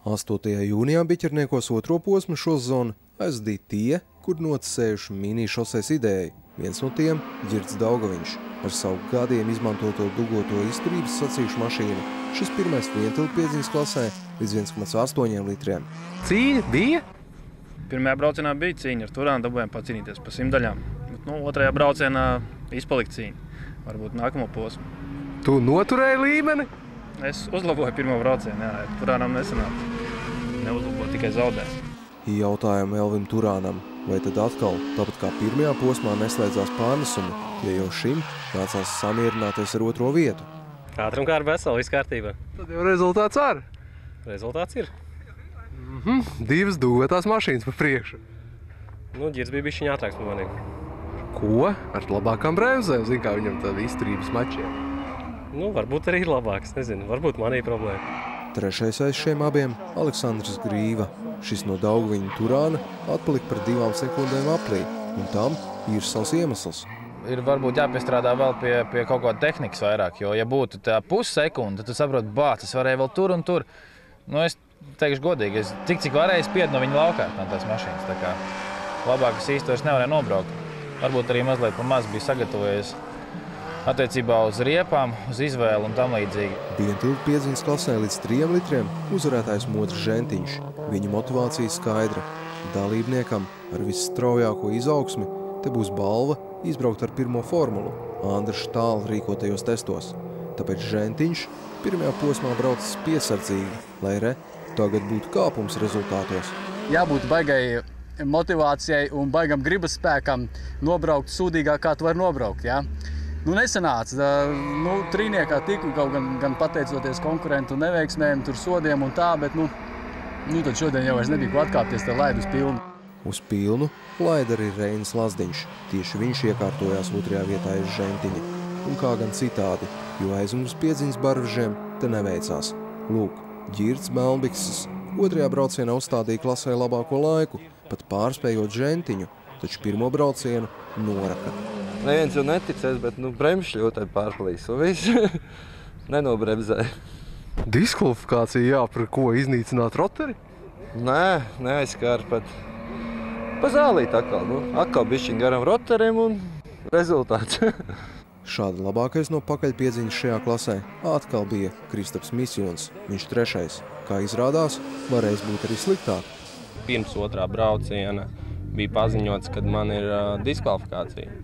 8. jūnijā Biķerniekos otro posmu šoszonu aizdīja tie, kur noticējuši mini šoseis idēju. Viens no tiem – Ģirds Daugaviņš. Ar savu gadiem izmantoto dugoto izturības sacīkšu mašīnu šis pirmais vientilpiedziņas klasē līdz 1,8 litriem. Cīņa bija? Pirmajā braucienā bija cīņa, ar Turānu dabūjām pacīnīties pa 100 daļām. Bet, otrajā braucienā izpalika cīņa, varbūt nākamo posmu. Tu noturēji līmeni? Es uzlaboju pirmo braucienu, jā, Turānam nesanāca. Neuzlaboju, tikai zaudēju. Jautājumu Elvim Turānam, vai tad atkal, tāpat kā pirmajā posmā, neslēdzās pārnesumi, ja jau šim nācās samierināties ar otro vietu? Ātrum kā ar veselu, viss kārtībā. Tad jau rezultāts ar? Rezultāts ir. Divas dugotās mašīnas pa priekšu. Ģirds bija bišķiņ ātrāks par maniem. Ko? Ar labākām bremzēm, zin kā viņam tāda izturības mačiem. Varbūt arī ir labāks, nezinu, varbūt manī problēma. Trešais aiz šiem abiem – Aleksandrs Grīva. Šis no Daugaviņa Turāna atpalika par 2 sekundēm aplī, un tam ir savs iemesls. Ir varbūt jāpiestrādā vēl pie kaut kāda tehnikas vairāk, jo, ja būtu tā pussekunda, tad tu saproti, es varēju vēl tur un tur. Es teikšu godīgi, es cik varēju spiedu no viņa laukā no tās mašīnas. Tā kā labāk es īsti vairs nevarēju nobraukt. Varbūt arī mazliet pa maz bija sagatavojies attiecībā uz riepām, uz izvēli un tam līdzīgi. Vientilpiedziņas klasē līdz 3 litriem uzvarētājs Modris Žentiņš. Viņa motivācija skaidra. Dalībniekam ar visstraujāko izaugsmi te būs balva izbraukt ar pirmo formulu Andra Štāla rīkotajos testos. Tāpēc Žentiņš pirmajā posmā braucis piesardzīgi, lai tagad būtu kāpums rezultātos. Jābūt baigai motivācijai un baigam gribas spēkam nobraukt sūdīgāk, kā tu vari nobraukt. Ja? Nesanāca. Trīniekā tiku kaut gan pateicoties konkurentu neveiksmēm, tur sodiem un tā, bet tad šodien jau vairs nebija ko atkāpties, tā laida uz pilnu. Uz pilnu laida arī Reinis Lazdiņš. Tieši viņš iekārtojās 2. vietā aiz Žentiņa. Un kā gan citādi, jo aizmums piedziņas barvežiem te neveicās. Lūk, Ģirds Melnbikses 2. braucienā uzstādīja klasē labāko laiku, pat pārspējot Žentiņu, taču pirmo braucienu noraka. Neviens jau neticēs, bet bremžu ļoti pārplīs un viss nenobremzēja. Diskvalifikācija par ko iznīcināt roteri? Nē, neaizskāra pat pa zālīt atkal. Atkal bišķiņ garam roterim un rezultāts. Šādi labākais no pakaļpiedziņas šajā klasē atkal bija Kristaps Misjons. Viņš 3. Kā izrādās, varēs būt arī sliktāk. Pirms 2. brauciena bija paziņots, kad man ir diskvalifikācija.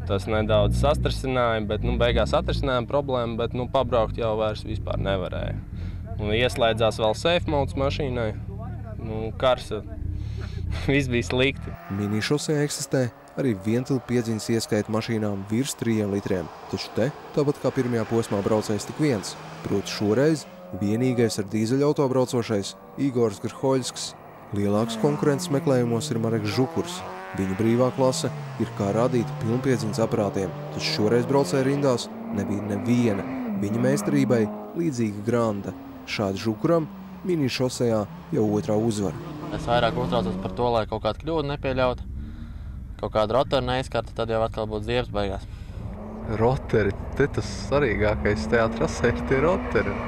Tas nedaudz sastrasināja, bet beigās atrisinājām problēmu, bet pabraukt jau vairs vispār nevarēja. Ieslēdzās vēl safe modes mašīnai. Karsa. Viss bija slikti. Mini šosē eksistē arī vientilpiedziņas ieskaita mašīnām virs 3 litriem. Taču te, tāpat kā pirmajā posmā braucējs tik viens. Proti šoreiz vienīgais ar dīzeļauto braucošais Igors Grhoļskis. Lielāks konkurences meklējumos ir Mareks Žukurs. Viņa brīvā klase ir kā radīta pilnpiedziņas aparātiem, taču šoreiz braucēja rindās nebija neviena. Viņa meistarībai līdzīga granda. Šādi Žukuram mini šosejā jau 2. uzvara. Es vairāk uztraucos par to, lai kaut kādu kļūdu nepieļautu. Kaut kādu roteru neizskarta, tad jau atkal būtu ziepes beigās. Roteri, te tas svarīgākais tajā trasē ir tie roteri.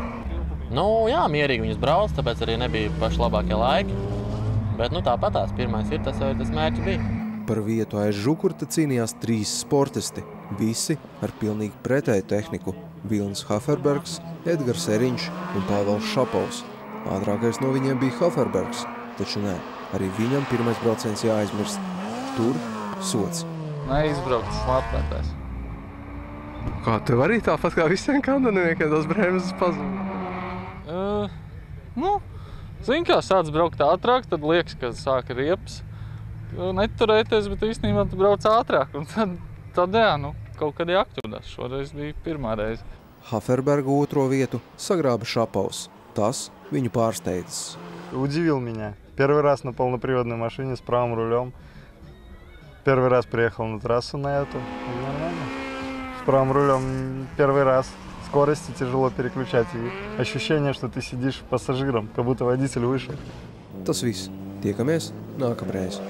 Jā, mierīgi viņus brauc, tāpēc arī nebija paši labākie laiki. Bet tāpatās, pirmais ir, tas jau tas mērķis bija. Par vietu aiz Žukura cīnījās 3 sportisti, visi ar pilnīgi pretēju tehniku. Vilnis Haferbergs, Edgars Eriņš un Pāvels Šapovs. Ātrākais no viņiem bija Haferbergs, taču nē, arī viņam pirmais brauciens jāaizmirst. Tur sods. Neizbraukts slāpētājs. Kā tev arī tāpat kā visiem kandoniekiem tos bremzes pazūd? Zini, kā sāc braukt ātrāk, tad liekas, ka sāka riepas. Neturēties, bet īstenībā tu brauc ātrāk. Un tad kaut kad jākļūdās. Šoreiz bija pirmā reize. Haferberga 2. vietu sagrāba Šapovs. Tas viņu pārsteidzis. Удивил меня. Первый раз на полноприводной машине с правым рулем. Первый раз приехал на трассу на эту. Нормально. С правым рулем первый раз. Скорости тяжело переключать. И ощущение, что ты сидишь пассажиром, как будто водитель вышел. Tas viss. Tiekamies nākamreiz.